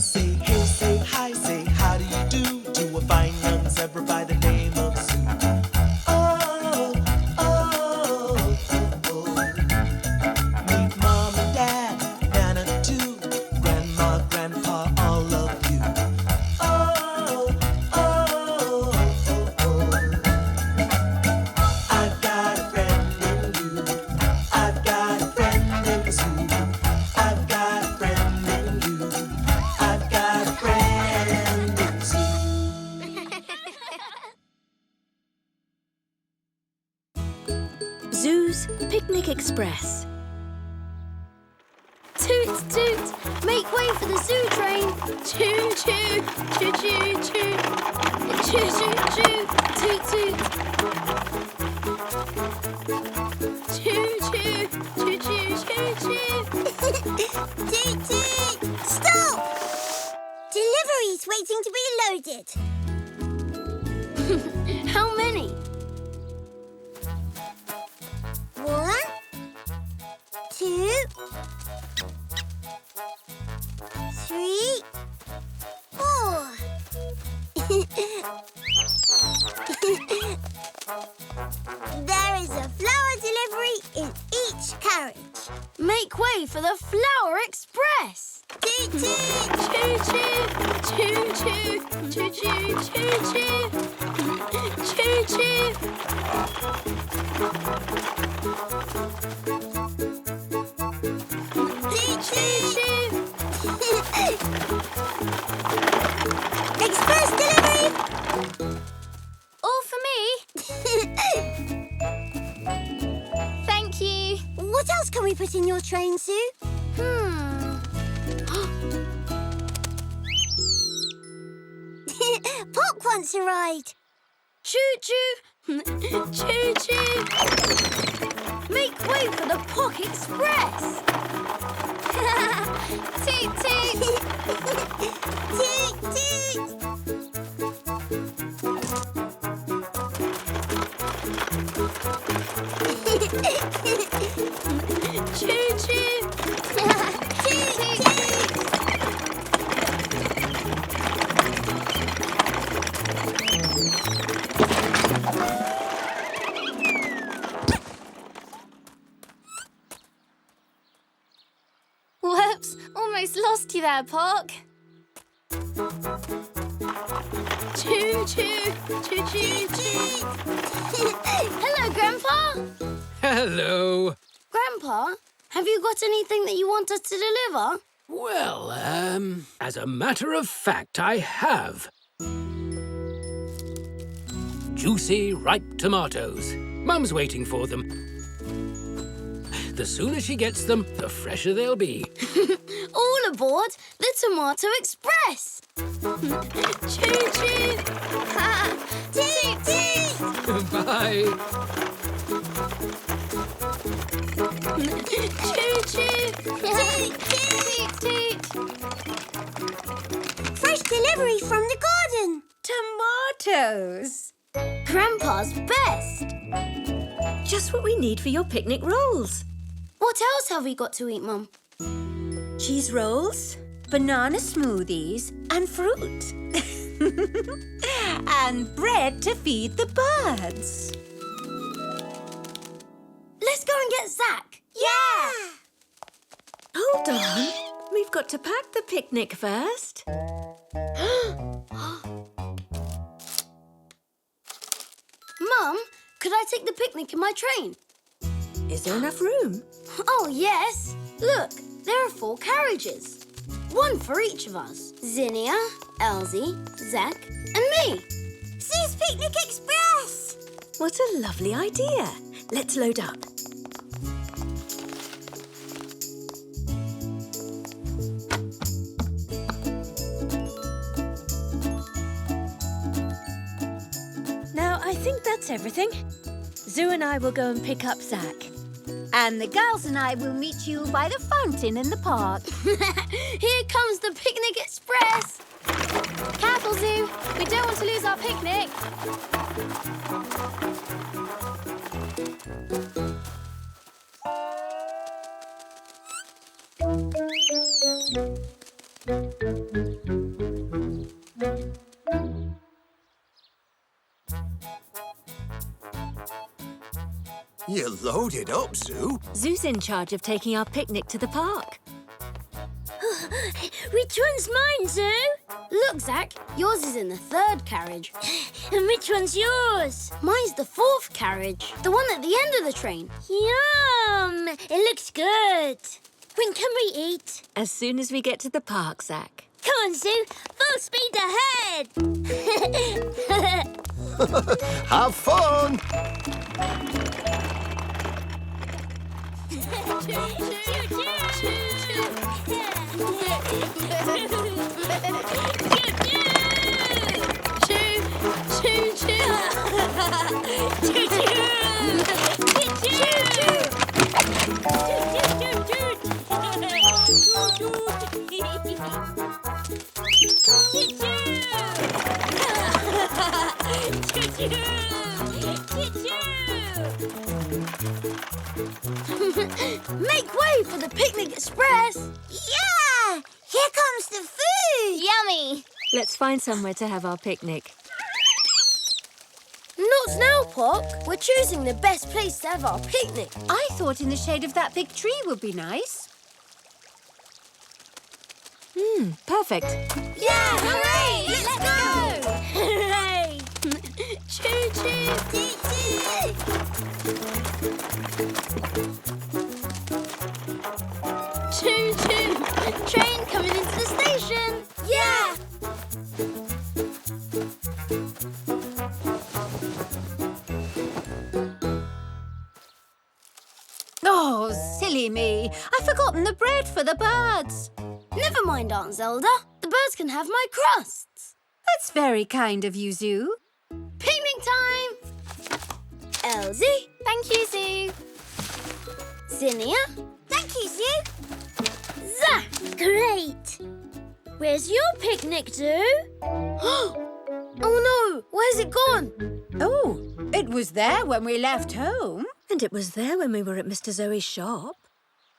Say hey, say hi, say how do you do to a fine young zebra by the name of Zoo. Oh, oh, oh, oh. Meet mom and dad, Nana too, grandma, grandpa, all of you. Oh, oh, oh, oh. I've got a friend in you. I've got a friend in the zoo. I've got a friend in you. I've got a friend in the zoo. Zoo's Picnic Express. Toot, toot, make way for the zoo train. Choo, choo, choo, choo, choo. Choo, choo, choo, toot, toot. Choo, choo, choo, choo, choo, choo. Toot, toot! Stop! Delivery's waiting to be loaded. How many? 1, 2, 3, 4. There is a flower delivery in each carriage. Make way for the Flower Express. Toot, toot! Choo, choo, choo, choo, choo, choo, choo, choo. Choo, choo. Toot, Choo, toot! choo. Express delivery! All for me. Thank you. What else can we put in your train, Sue? Pop wants a ride. Choo-choo. Choo-choo. Make way for the Pock Express. Toot, toot. Toot, toot! Choo-choo. Toot, toot! Whoops, almost lost you there, Pock. Choo-choo. Choo-choo, choo. Hello, Grandpa. Hello. Grandpa, have you got anything that you want us to deliver? Well, as a matter of fact, I have. Juicy, ripe tomatoes. Mum's waiting for them. The sooner she gets them, the fresher they'll be. All aboard the Tomato Express. Choo-choo. Toot, toot! Bye. Choo-choo. Toot, Toot, toot. Fresh delivery from the garden. Tomatoes. Grandpa's best. Just what we need for your picnic rolls. What else have we got to eat, Mum? Cheese rolls, banana smoothies, and fruit. And bread to feed the birds. Let's go and get Zach. Yeah! Hold on. We've got to pack the picnic first. Mum, could I take the picnic in my train? Is there enough room? Oh, yes. Look, there are 4 carriages. One for each of us. Zinnia, Elzee, Zach, and me. Sue's Picnic Express! What a lovely idea. Let's load up. Now, I think that's everything. Zoo and I will go and pick up Zach. And the girls and I will meet you by the fountain in the park. Here comes the Picnic Express. Careful, Zoo. We don't want to lose our picnic. You're loaded up, Zoo. Zoo's in charge of taking our picnic to the park. Which one's mine, Zoo? Look, Zach, yours is in the 3rd carriage. And which one's yours? Mine's the 4th carriage, the one at the end of the train. Yum! It looks good. When can we eat? As soon as we get to the park, Zach. Come on, Zoo. Full speed ahead. Have fun! Make way for the Picnic Express! Yeah! Here comes the food! Yummy! Let's find somewhere to have our picnic. Not now, Pock. We're choosing the best place to have our picnic. I thought in the shade of that big tree would be nice. Perfect. Yeah! Hooray! Let's go! Hooray! Choo choo! Choo choo! Choo choo! Train coming into the station! Yeah! Oh, silly me. I've forgotten the bread for the birds. Never mind, Aunt Zelda. The birds can have my crusts. That's very kind of you, Zoo. Picnic time! Elzee. Thank you, Zoo. Zinnia. Thank you, Zoo. Zach. Great. Where's your picnic, Zoo? Oh no! Where's it gone? Oh, it was there when we left home. And it was there when we were at Mr. Zoe's shop.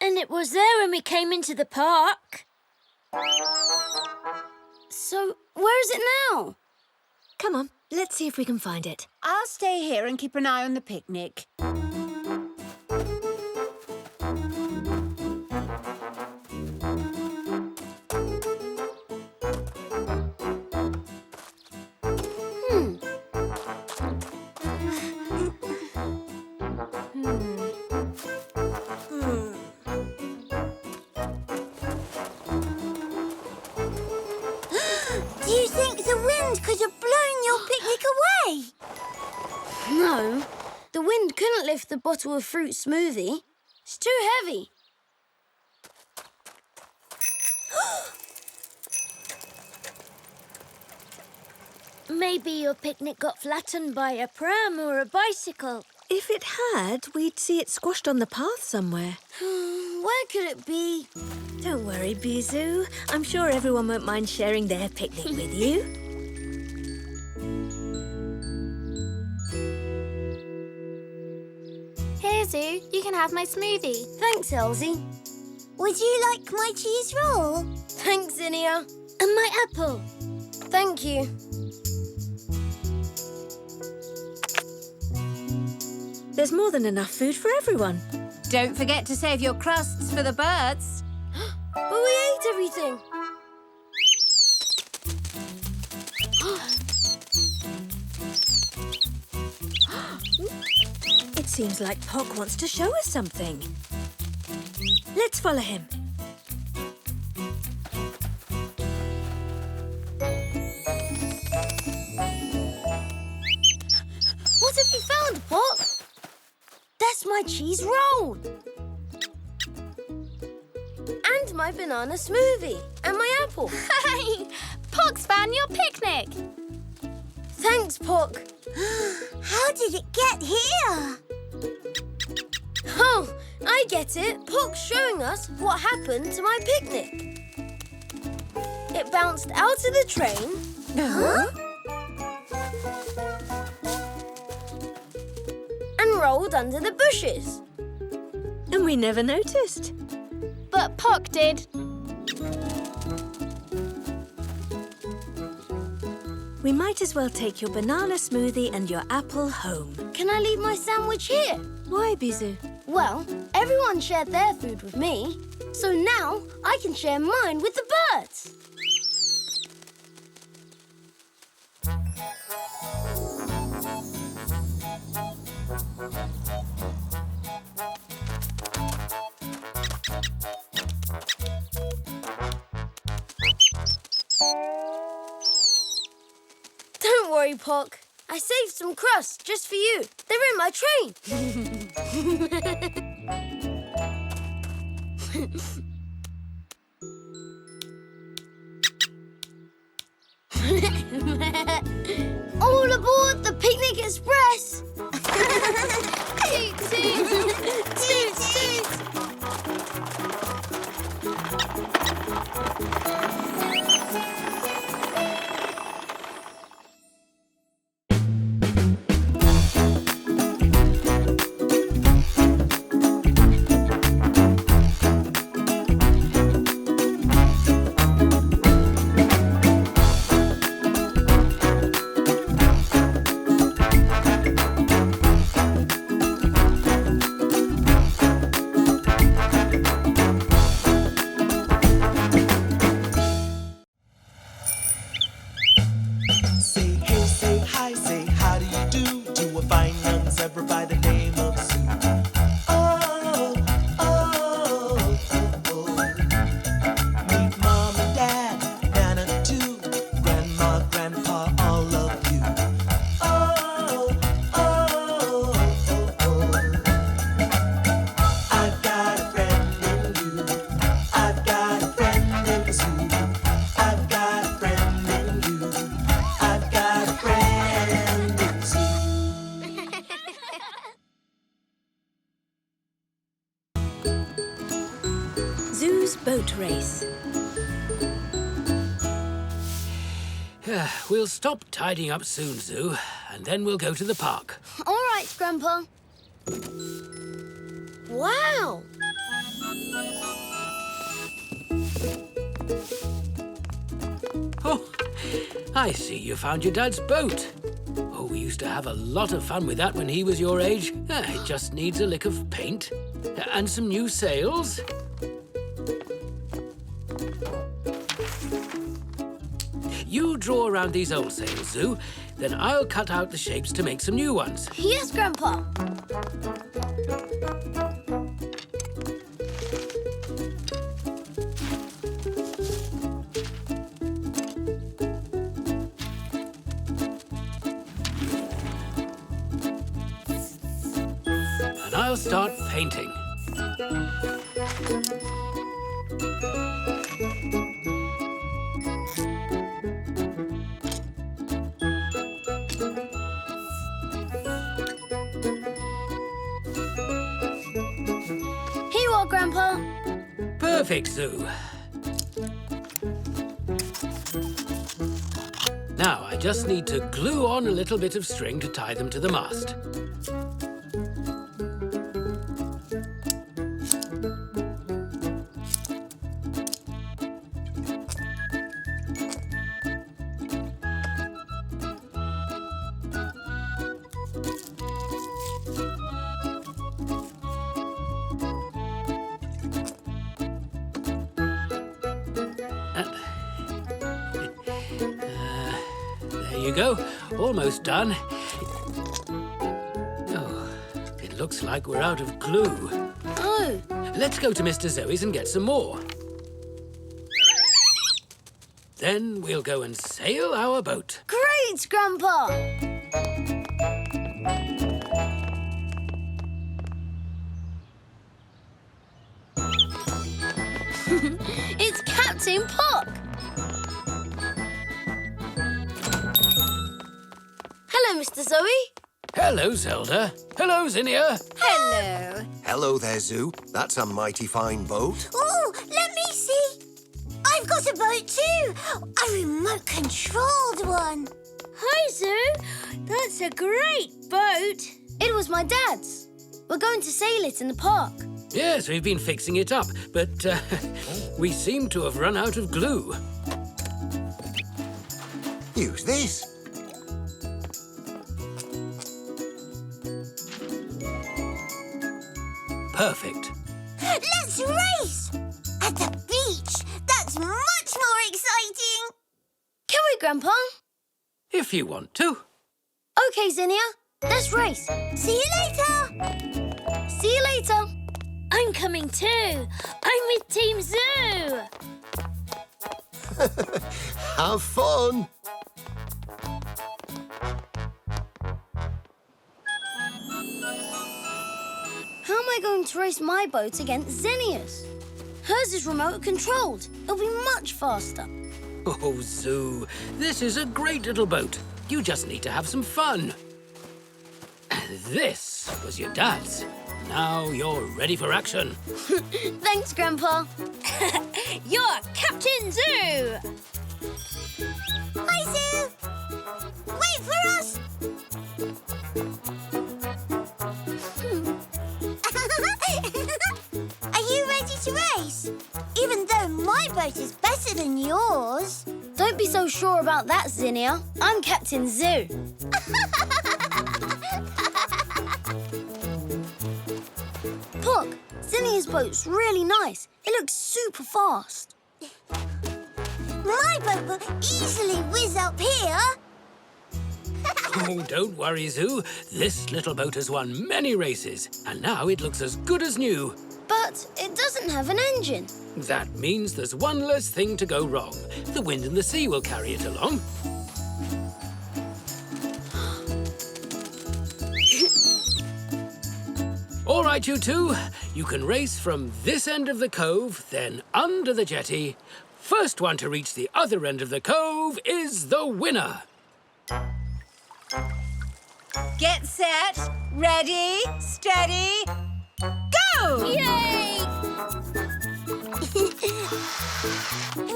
And it was there when we came into the park. So, where is it now? Come on, let's see if we can find it. I'll stay here and keep an eye on the picnic. Do you think the wind could have blown your picnic away? No. The wind couldn't lift the bottle of fruit smoothie. It's too heavy. Maybe your picnic got flattened by a pram or a bicycle. If it had, we'd see it squashed on the path somewhere. Where could it be? Don't worry, Bizoo. I'm sure everyone won't mind sharing their picnic with you. Here, Zoo. You can have my smoothie. Thanks, Elzee. Would you like my cheese roll? Thanks, Zinnia. And my apple. Thank you. There's more than enough food for everyone. Don't forget to save your crusts for the birds. But we ate everything. It seems like Pock wants to show us something. Let's follow him. What have you found, Pock? That's my cheese roll. And my banana smoothie. And my apple. Hey, Pock's found your picnic. Thanks, Pock. How did it get here? Oh, I get it. Pock's showing us what happened to my picnic. It bounced out of the train. Huh? And rolled under the bushes. And we never noticed. But Pock did. We might as well take your banana smoothie and your apple home. Can I leave my sandwich here? Why, Bisou? Well, everyone shared their food with me, so now I can share mine with the birds. Don't worry, Pock. I saved some crusts just for you. They're in my train. All aboard the Picnic Express! Toot toot! Toot toot! Say hey, say hi, say how do you do to a fine young zebra by the name of Zoo. Oh, oh, oh, oh. Meet Mom and Dad, Nana too, Grandma, Grandpa, all of you. Oh, oh, oh, oh. I've got a friend in you. I've got a friend in the zoo. I've got a friend in you. I've got a friend in zoo. Zoo's boat race. We'll stop tidying up soon, Zoo, and then we'll go to the park. All right, Grandpa. Wow! Oh, I see you found your dad's boat. Oh, we used to have a lot of fun with that when he was your age. It just needs a lick of paint and some new sails. You draw around these old sails, Zoo. Then I'll cut out the shapes to make some new ones. Yes, Grandpa. And I'll start painting. Here you are, Grandpa. Perfect, Zoo. Now, I just need to glue on a little bit of string to tie them to the mast. There you go. Almost done. Oh, it looks like we're out of glue. Oh, Let's go to Mr. Zoe's and get some more. Then we'll go and sail our boat. great, Grandpa. It's Captain Pock. Hello, Mr. Zoe. Hello, Zelda. Hello, Zinnia. Hello. Hello there, Zoo. That's a mighty fine boat. Oh, let me see. I've got a boat too. A remote-controlled one. Hi, Zoo. That's a great boat. It was my dad's. We're going to sail it in the park. Yes, we've been fixing it up, but we seem to have run out of glue. Use this. perfect. Let's race! At the beach! That's much more exciting! Can we, Grandpa? If you want to. OK, Zinnia. Let's race. See you later! See you later. I'm coming too. I'm with Team Zoo. Have fun! How am I going to race my boat against Zinnia's? Hers is remote controlled. It'll be much faster. Oh, Zoo, this is a great little boat. You just need to have some fun. This was your dad's. Now you're ready for action. Thanks, Grandpa. You're Captain Zoo. Hi, Zoo! Wait for us! Are you ready to race? Even though my boat is better than yours. Don't be so sure about that, Zinnia. I'm Captain Zoo. Look, Zinnia's boat's really nice. It looks super fast. My boat will easily whiz up here. Oh, don't worry, Zoo. This little boat has won many races, and now it looks as good as new. But it doesn't have an engine. That means there's one less thing to go wrong. The wind and the sea will carry it along. All right, you two. You can race from this end of the cove, then under the jetty. First one to reach the other end of the cove is the winner. Get set, ready, steady, go! Yay!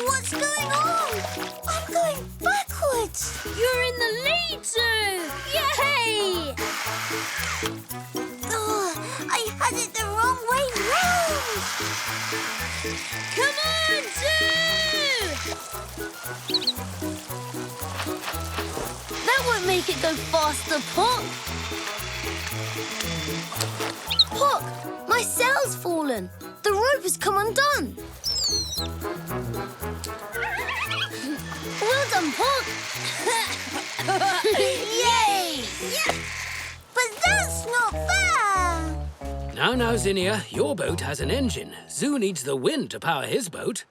What's going on? I'm going backwards. You're in the lead, Zoo. Yay! Oh, I had it the wrong way round. Come on, Zoo! That won't make it go faster, Puck. Puck, my sail's fallen. The rope has come undone. Well done, Puck. Yay! But that's not fair. Now, Zinnia, your boat has an engine. Zoo needs the wind to power his boat.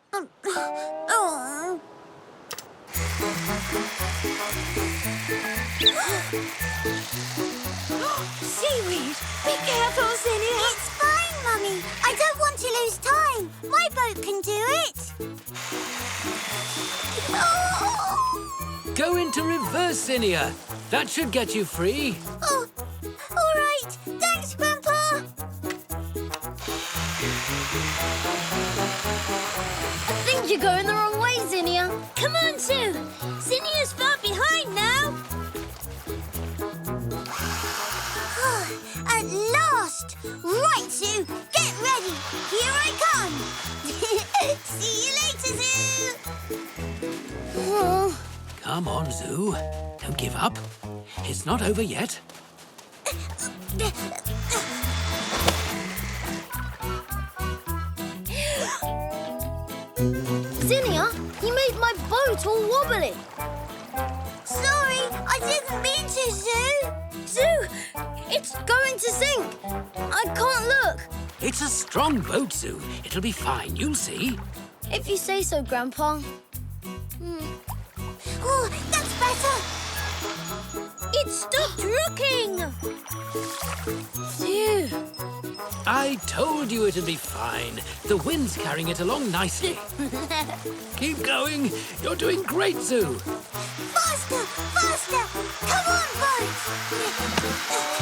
Oh. Seaweed! Be careful, Zinnia! It's fine, Mummy. I don't want to lose time. My boat can do it. Oh, Go into reverse, Zinnia. That should get you free. oh, all right. Thanks, Grandpa. I think you're going the wrong way, Zinnia. Come on, Zoo. Zinnia's far behind now. At last! Right, Zoo. Get ready. Here I come. See you later, Zoo. Oh, Come on, Zoo. Don't give up. It's not over yet. Zinnia, you made my boat all wobbly. Sorry, I didn't mean to, Zoo. Zoo, it's going to sink. I can't look. It's a strong boat, Zoo. It'll be fine, you'll see. If you say so, Grandpa. Oh, that's better. It stopped rocking. Phew. I told you it'd be fine. The wind's carrying it along nicely. Keep going. You're doing great, Zoo. Faster, faster. Come on, boat.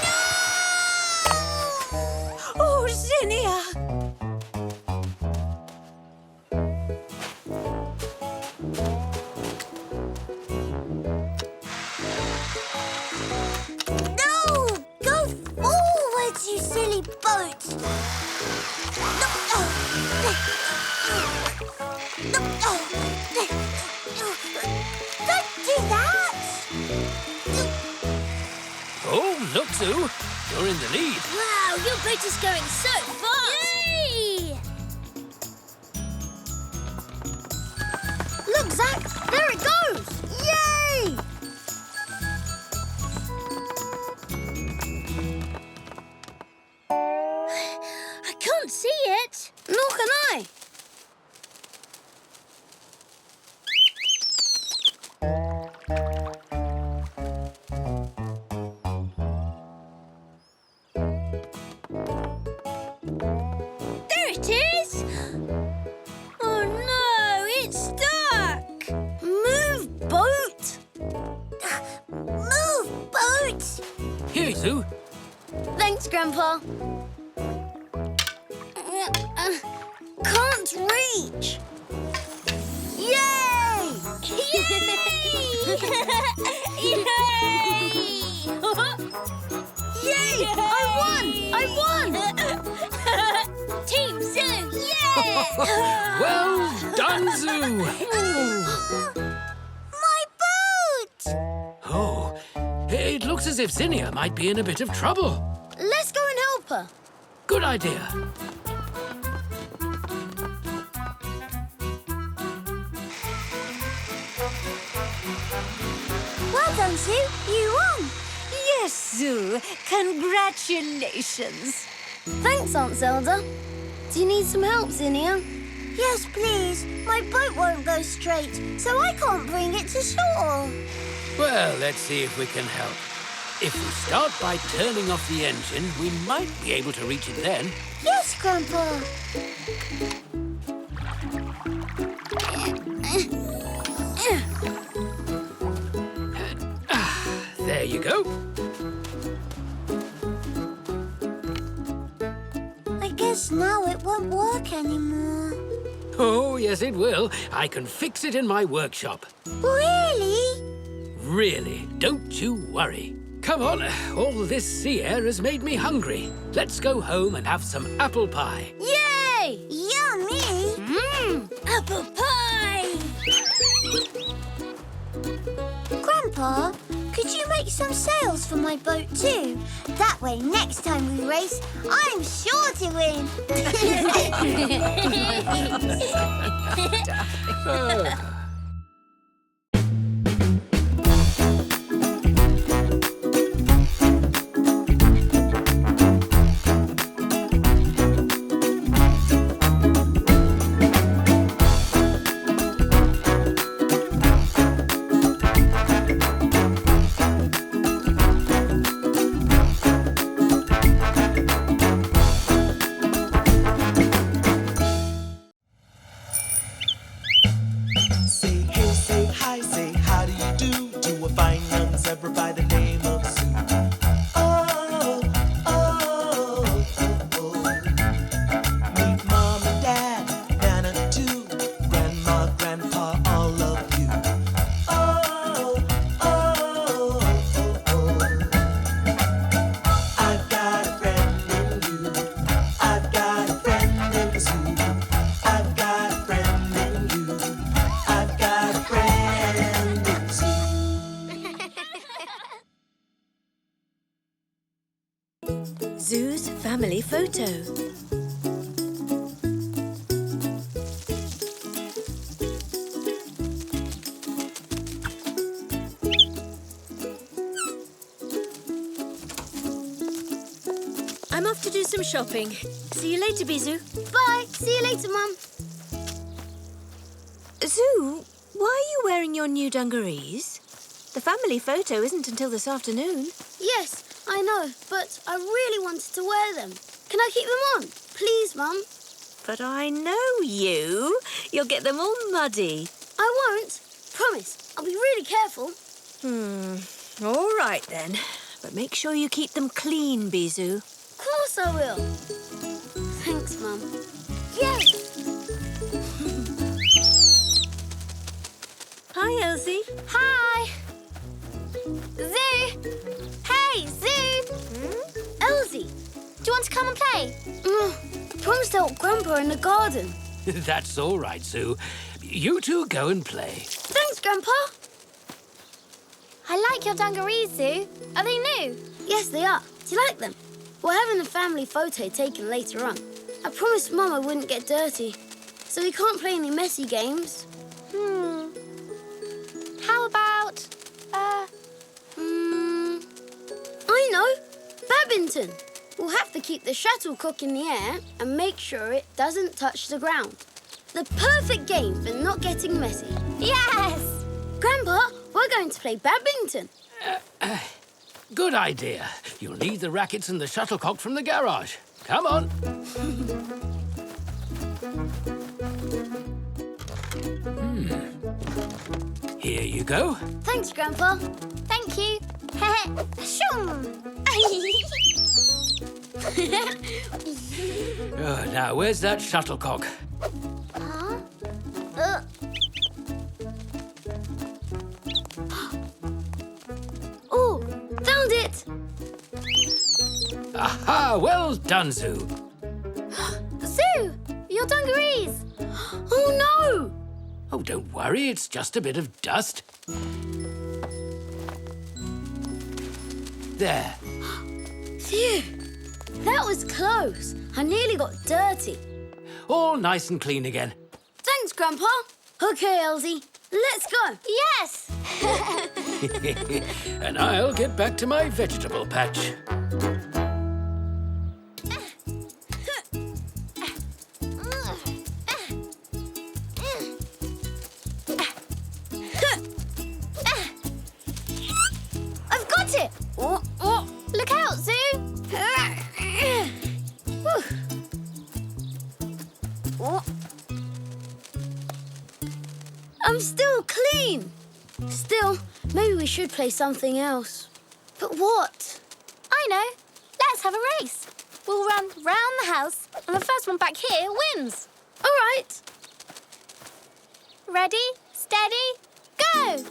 No! Oh, Zinnia! No! Go forward, you silly boat. No. Don't do that. Oh, look, Zoo. You're in the lead. Wow, your boat is going so fast. Zach, there it goes! Yay! I can't see it. Nor can I. There it is. Oh, no, it's stuck. Move, boat! Move, boat! Here, Zoo. Thanks, Grandpa. Can't reach. Yay! Yay! Yay! I won! Team Zoo, yeah! Well done, Zoo. My boat! Oh, it looks as if Zinnia might be in a bit of trouble. Let's go and help her. Good idea. Well done, Sue. You won. Yes, Zoo. Congratulations. Thanks, Aunt Zelda. Do you need some help, Zinnia? Yes, please. My boat won't go straight, so I can't bring it to shore. Well, let's see if we can help. If we start by turning off the engine, we might be able to reach it then. Yes, Grandpa. There you go. I guess now it won't work anymore. Oh, yes, it will. I can fix it in my workshop. Really? Really, don't you worry. Come on, all this sea air has made me hungry. Let's go home and have some apple pie. Yay! Yummy! Apple pie! Grandpa, could you make some sails for my boat too? That way, next time we race, I'm sure to win. Say hey, say hi, say how do you do to a fine young zebra by the name of Sue. Oh, oh, oh, oh. Meet Mom and Dad, Nana too, Grandma, Grandpa, all of you. Oh, oh, oh, oh. I've got a friend in you. I've got a friend in Sue. I've got a friend in you. I've got a friend in Sue. Zoo's family photo. I'm off to do some shopping. See you later, Bisou. Bye. See you later, Mum. Zoo, why are you wearing your new dungarees? The family photo isn't until this afternoon. Yes, I know, but I really wanted to wear them. Can I keep them on? Please, Mum. But I know you. You'll get them all muddy. I won't. Promise. I'll be really careful. All right, then. But make sure you keep them clean, Bisou. Of course I will. Thanks, Mum. Yes. Hi, Elzee. Hi. Zoo. Hey, Zoo. Elzee, do you want to come and play? I promised to help Grandpa in the garden. That's all right, Sue. You two go and play. Thanks, Grandpa. I like your dungarees, Zoo. Are they new? Yes, they are. Do you like them? We're having a family photo taken later on. I promised Mum I wouldn't get dirty, so we can't play any messy games. badminton. We'll have to keep the shuttlecock in the air and make sure it doesn't touch the ground. The perfect game for not getting messy. Yes! Grandpa, we're going to play badminton. Good idea. You'll need the rackets and the shuttlecock from the garage. Come on. Here you go. Thanks, Grandpa. Thank you. Shoom! Oh, now, where's that shuttlecock? Huh? Oh, found it! Aha! Well done, Zoo. Zoo, your dungarees! Oh, no! Oh, don't worry. It's just a bit of dust. There. Phew! That was close. I nearly got dirty. All nice and clean again. Thanks, Grandpa. Okay, Elzee, let's go. Yes! And I'll get back to my vegetable patch. I've got it! Oh, oh. Look out, Zoo! Oh. I'm still clean. Still, maybe we should play something else. But what? I know. Let's have a race. We'll run round the house, and the first one back here wins. All right. Ready, steady, go!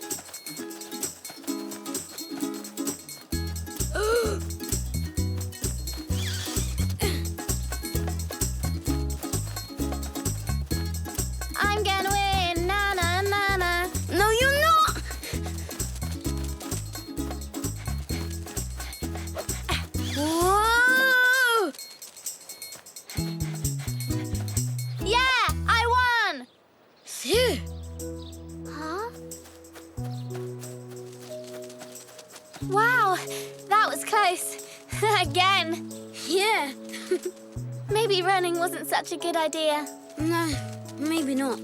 I'm gonna win, na na na na. No, you're not. Whoa! Yeah, I won! Phew. Huh? Wow, that was close. Again. Yeah. Maybe running wasn't such a good idea. No, maybe not.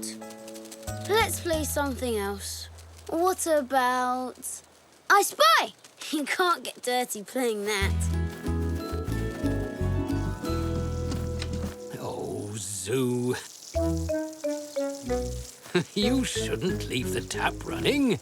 Let's play something else. What about I Spy? You can't get dirty playing that. Oh, Zoo. You shouldn't leave the tap running.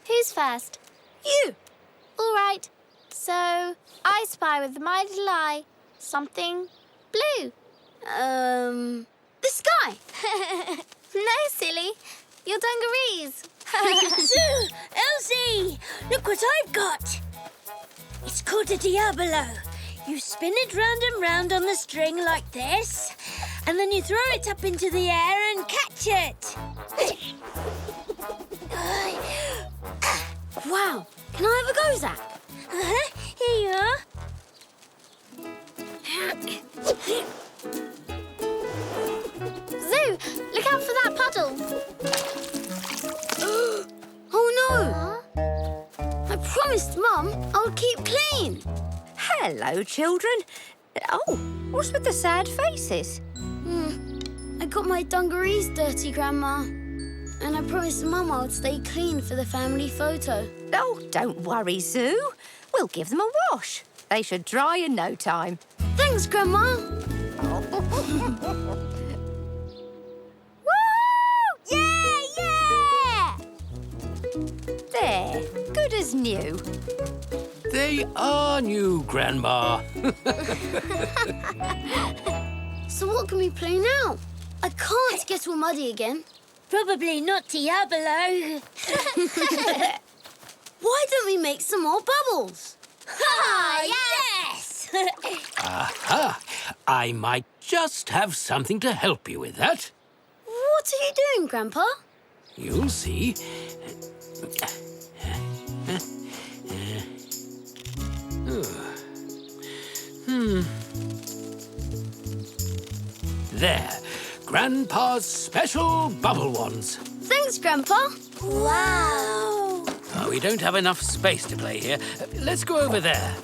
Who's first? You. All right. So, I spy with my little eye something blue. The sky. No, silly. Your dungarees. Elzee, look what I've got. It's called a diabolo. You spin it round and round on the string like this, and then you throw it up into the air and catch it. Wow. Can I have a go, Zach? Here you are. Zoo, look out for that puddle. Oh, no. I promised Mum I would keep clean. Hello, children. Oh, what's with the sad faces? I got my dungarees dirty, Grandma. And I promised Mum I would stay clean for the family photo. Oh, don't worry, Zoo. We'll give them a wash. They should dry in no time. Thanks, Grandma. Woo! Yeah, yeah! There, good as new. They are new, Grandma. So what can we play now? I can't get all muddy again. Probably not Diabolo. Why don't we make some more bubbles? Ah, yes! Aha! I might just have something to help you with that. What are you doing, Grandpa? You'll see. There. Grandpa's special bubble wands. Thanks, Grandpa. Wow! Oh, we don't have enough space to play here. Let's go over there.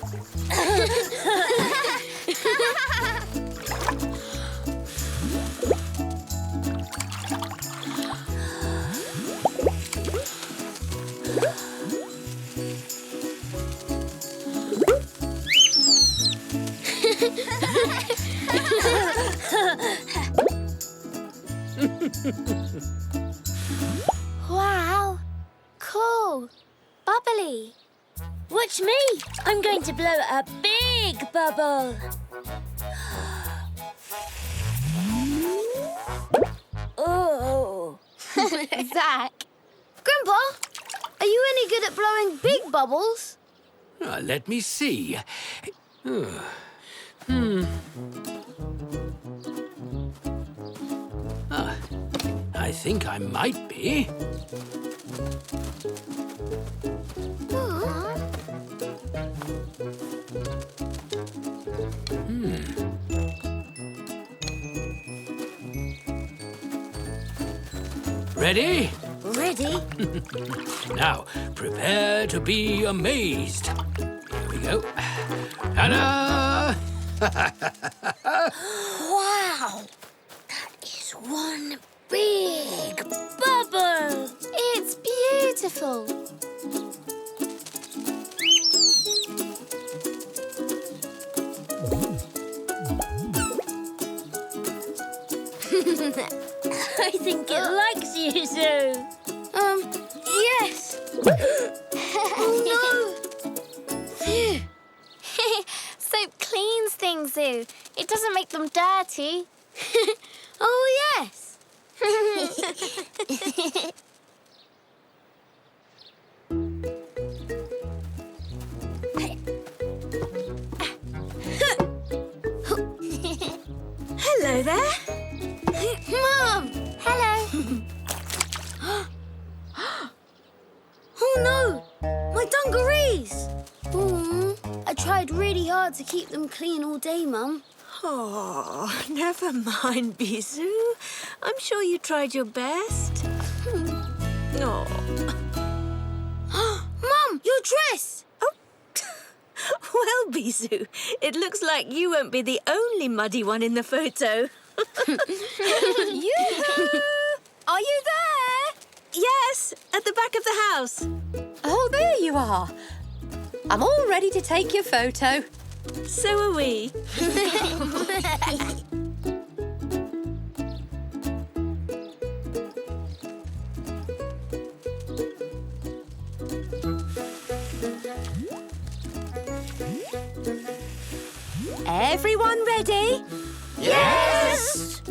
Wow. Cool. Bubbly. Watch me! I'm going to blow a big bubble. Oh. Zach. Grandpa, are you any good at blowing big bubbles? Let me see. I think I might be. Ready? Ready? Now, prepare to be amazed. Here we go. Ta-da! Wow! That is one big bubble. It's beautiful. I think it likes you, Zoo. Yes. Oh, no. Phew. Soap cleans things, Zoo. It doesn't make them dirty. Oh, yes. Hello there. Mum! Hello. Oh, no! My dungarees! I tried really hard to keep them clean all day, Mum. Oh, never mind, Bisou. I'm sure you tried your best. Oh. Mum, your dress! Well, Bisou, it looks like you won't be the only muddy one in the photo. Yoo-hoo! Are you there? Yes, at the back of the house. Oh, there you are. I'm all ready to take your photo. So are we. Everyone ready? Yes!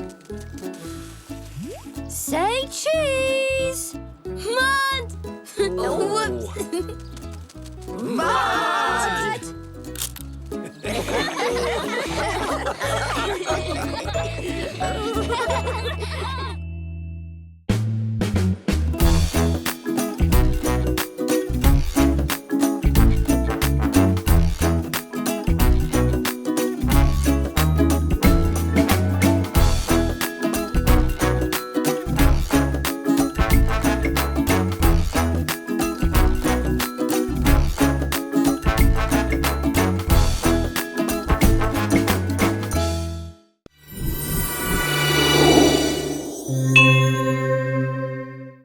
Say cheese! Mud! Whoops. Mud!